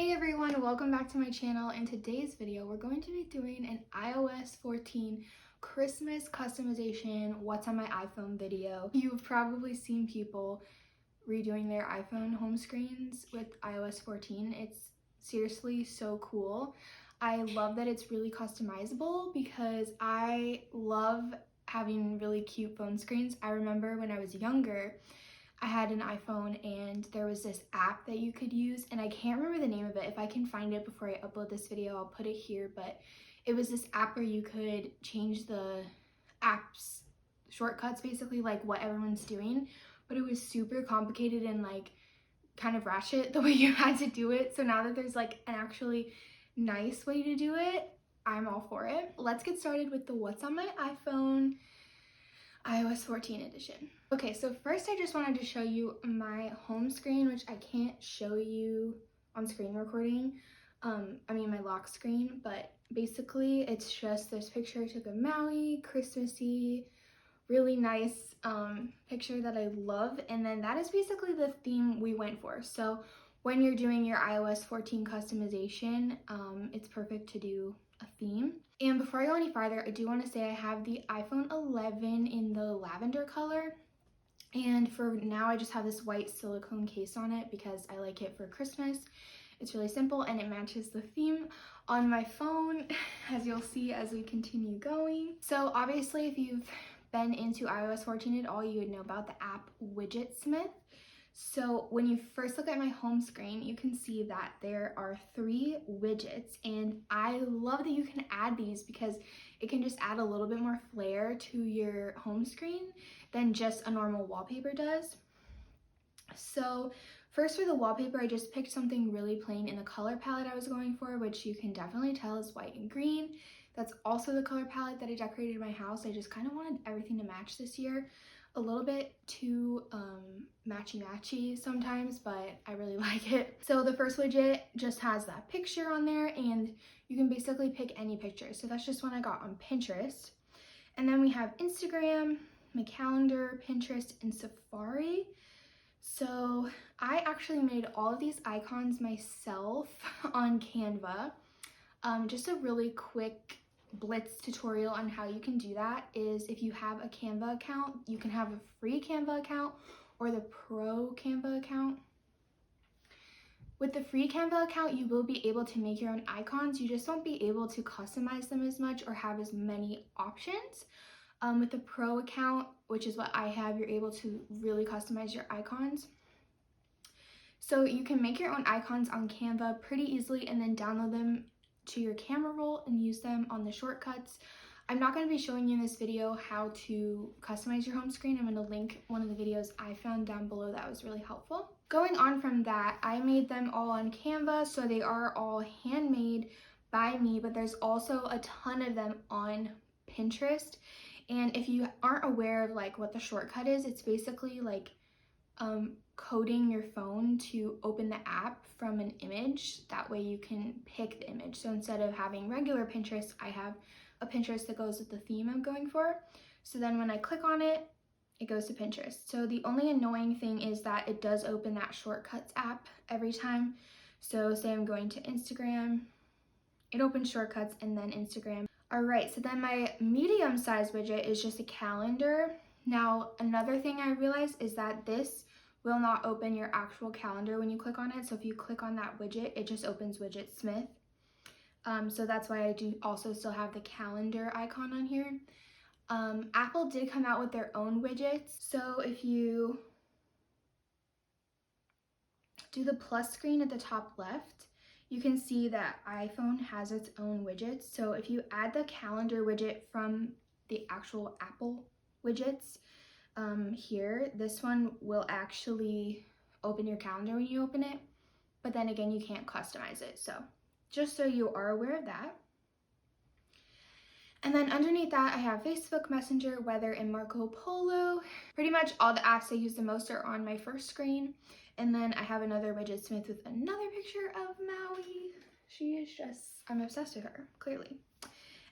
Hey everyone, welcome back to my channel. In today's video, we're going to be doing an iOS 14 Christmas customization what's on my iPhone video. You've probably seen people redoing their iPhone home screens with iOS 14. It's seriously so cool. I love that it's really customizable because I love having really cute phone screens. I remember when I was younger, I had an iPhone and there was this app that you could use, and I can't remember the name of it. If I can find it before I upload this video, I'll put it here, but it was this app where you could change the app's shortcuts, basically like what everyone's doing, but it was super complicated and like kind of ratchet the way you had to do it. So now that there's like an actually nice way to do it, I'm all for it. Let's get started with the what's on my iPhone iOS 14 edition. Okay, so first I just wanted to show you my home screen, which I can't show you on screen recording. My lock screen, but basically it's just this picture I took of Maui, Christmassy, really nice picture that I love, and then that is basically the theme we went for. So when you're doing your iOS 14 customization, it's perfect to do a theme. And before I go any farther, I do want to say I have the iPhone 11 in the lavender color, and for now I just have this white silicone case on it because I like it for Christmas. It's really simple and it matches the theme on my phone, as you'll see as we continue going. So obviously if you've been into iOS 14 at all, you would know about the app Widgetsmith. So when you first look at my home screen, you can see that there are 3 widgets, and I love that you can add these because it can just add a little bit more flair to your home screen than just a normal wallpaper does. So first, for the wallpaper, I just picked something really plain in the color palette I was going for, which you can definitely tell is white and green. That's also the color palette that I decorated my house. I just kind of wanted everything to match this year. A little bit too matchy-matchy sometimes, but I really like it. So the first widget just has that picture on there, and you can basically pick any picture. So that's just one I got on Pinterest. And then we have Instagram, my calendar, Pinterest, and Safari. So I actually made all of these icons myself on Canva. Just a really quick blitz tutorial on how you can do that is, if you have a Canva account, you can have a free Canva account or the pro Canva account. With the free Canva account, you will be able to make your own icons. You just won't be able to customize them as much or have as many options. With the pro account, which is what I have, you're able to really customize your icons. So you can make your own icons on Canva pretty easily and then download them to your camera roll and use them on the shortcuts. I'm not going to be showing you in this video how to customize your home screen. I'm going to link one of the videos I found down below that was really helpful. Going on from that, I made them all on Canva, so they are all handmade by me, but there's also a ton of them on Pinterest. And if you aren't aware of like what the shortcut is, it's basically like coding your phone to open the app from an image. That way you can pick the image. So instead of having regular Pinterest, I have a Pinterest that goes with the theme I'm going for. So then when I click on it, it goes to Pinterest. So the only annoying thing is that it does open that shortcuts app every time. So say I'm going to Instagram, it opens shortcuts and then Instagram. All right, so then my medium-sized widget is just a calendar. Now, another thing I realized is that this will not open your actual calendar when you click on it. So if you click on that widget, it just opens Widgetsmith. So that's why I do also still have the calendar icon on here. Apple did come out with their own widgets. So if you do the plus screen at the top left, you can see that iPhone has its own widgets. So if you add the calendar widget from the actual Apple widgets here, this one will actually open your calendar when you open it, but then again, you can't customize it. So just so you are aware of that. And then underneath that, I have Facebook Messenger, Weather, and Marco Polo. Pretty much all the apps I use the most are on my first screen. And then I have another Widgetsmith with another picture of Maui. She is just, I'm obsessed with her, clearly.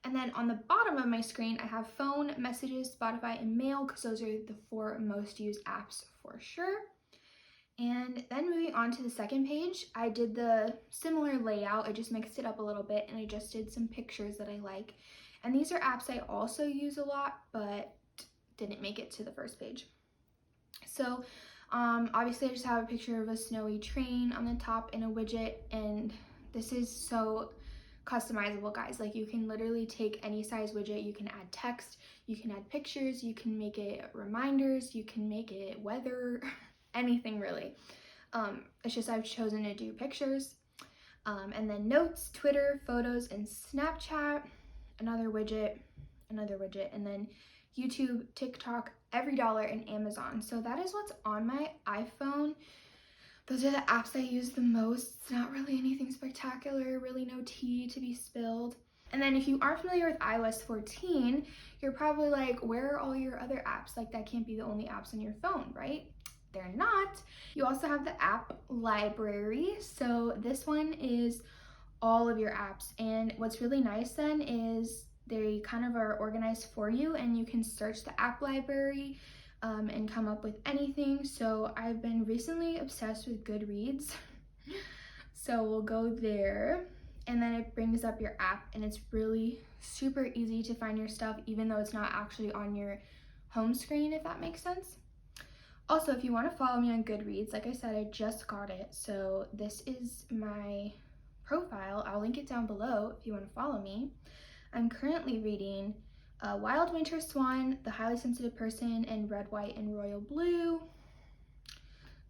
And then on the bottom of my screen, I have phone, messages, Spotify, and mail, because those are the 4 most used apps for sure. And then moving on to the second page, I did the similar layout. I just mixed it up a little bit and I just did some pictures that I like. And these are apps I also use a lot, but didn't make it to the first page. So obviously I just have a picture of a snowy train on the top in a widget, and this is so customizable, guys. Like, you can literally take any size widget, you can add text, you can add pictures, you can make it reminders, you can make it weather, anything really. It's just I've chosen to do pictures. And then notes, Twitter, photos, and Snapchat, another widget, and then YouTube, TikTok, EveryDollar, and Amazon. So that is what's on my iPhone. Those are the apps I use the most. It's not really anything spectacular, really no tea to be spilled. And then if you aren't familiar with iOS 14, you're probably like, where are all your other apps? Like, that can't be the only apps on your phone, right? They're not. You also have the app library. So this one is all of your apps. And what's really nice then is they kind of are organized for you, and you can search the app library and come up with anything. So I've been recently obsessed with Goodreads. So we'll go there, and then it brings up your app, and it's really super easy to find your stuff, even though it's not actually on your home screen, if that makes sense. Also, if you want to follow me on Goodreads, like I said, I just got it. So this is my profile. I'll link it down below if you want to follow me. I'm currently reading Wild Winter Swan, The Highly Sensitive Person, and Red, White, and Royal Blue.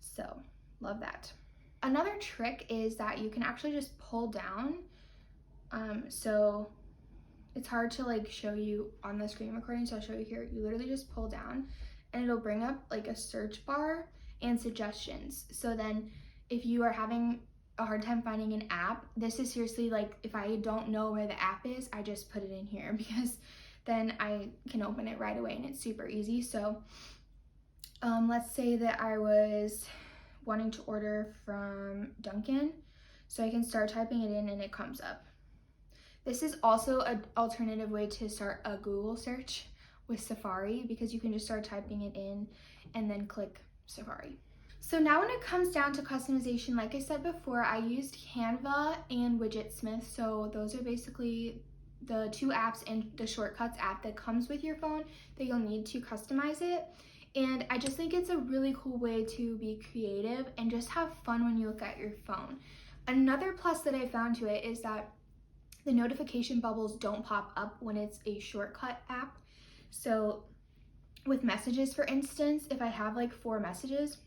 So, love that. Another trick is that you can actually just pull down. So it's hard to like show you on the screen recording, so I'll show you here. You literally just pull down and it'll bring up like a search bar and suggestions. So then if you are having a hard time finding an app, this is seriously like, if I don't know where the app is, I just put it in here, because then I can open it right away and it's super easy. So let's say that I was wanting to order from Dunkin', so I can start typing it in and it comes up. This is also an alternative way to start a Google search with Safari, because you can just start typing it in and then click Safari. So now when it comes down to customization, like I said before, I used Canva and Widgetsmith. So those are basically the two apps and the shortcuts app that comes with your phone that you'll need to customize it. And I just think it's a really cool way to be creative and just have fun when you look at your phone. Another plus that I found to it is that the notification bubbles don't pop up when it's a shortcut app. So with messages, for instance, if I have like 4 messages,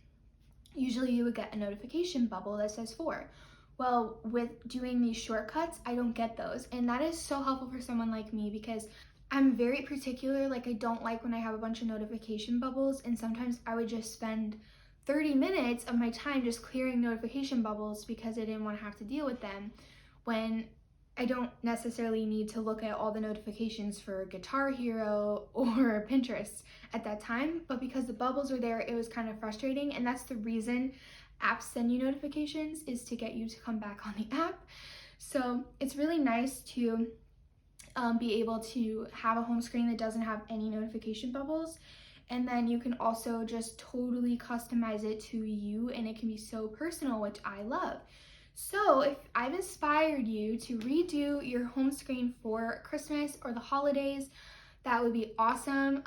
usually you would get a notification bubble that says 4. Well, with doing these shortcuts, I don't get those. And that is so helpful for someone like me, because I'm very particular. Like, I don't like when I have a bunch of notification bubbles, and sometimes I would just spend 30 minutes of my time just clearing notification bubbles because I didn't want to have to deal with them, when I don't necessarily need to look at all the notifications for Guitar Hero or Pinterest at that time. But because the bubbles were there, it was kind of frustrating. And that's the reason apps send you notifications, is to get you to come back on the app. So it's really nice to be able to have a home screen that doesn't have any notification bubbles. And then you can also just totally customize it to you, and it can be so personal, which I love. So if I've inspired you to redo your home screen for Christmas or the holidays, that would be awesome.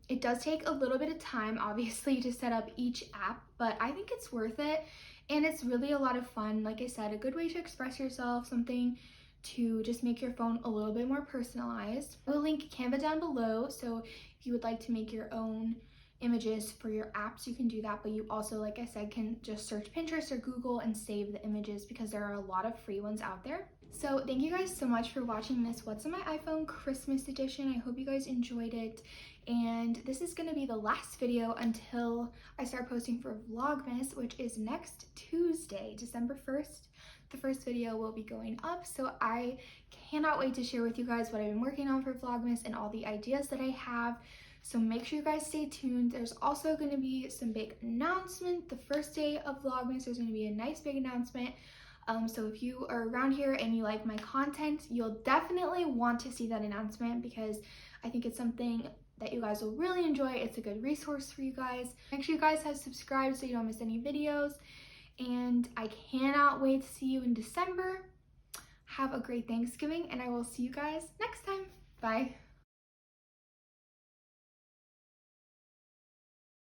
It does take a little bit of time, obviously, to set up each app, but I think it's worth it, and it's really a lot of fun. Like I said, a good way to express yourself, something to just make your phone a little bit more personalized. I will link Canva down below, so if you would like to make your own images for your apps, you can do that. But you also, like I said, can just search Pinterest or Google and save the images, because there are a lot of free ones out there. So thank you guys so much for watching this What's on My iPhone Christmas edition. I hope you guys enjoyed it, and this is going to be the last video until I start posting for Vlogmas, which is next Tuesday, December 1st. The first video will be going up, so I cannot wait to share with you guys what I've been working on for Vlogmas and all the ideas that I have. So make sure you guys stay tuned. There's also going to be some big announcement. The first day of Vlogmas, there's going to be a nice big announcement. So if you are around here and you like my content, you'll definitely want to see that announcement, because I think it's something that you guys will really enjoy. It's a good resource for you guys. Make sure you guys have subscribed so you don't miss any videos. And I cannot wait to see you in December. Have a great Thanksgiving, and I will see you guys next time. Bye.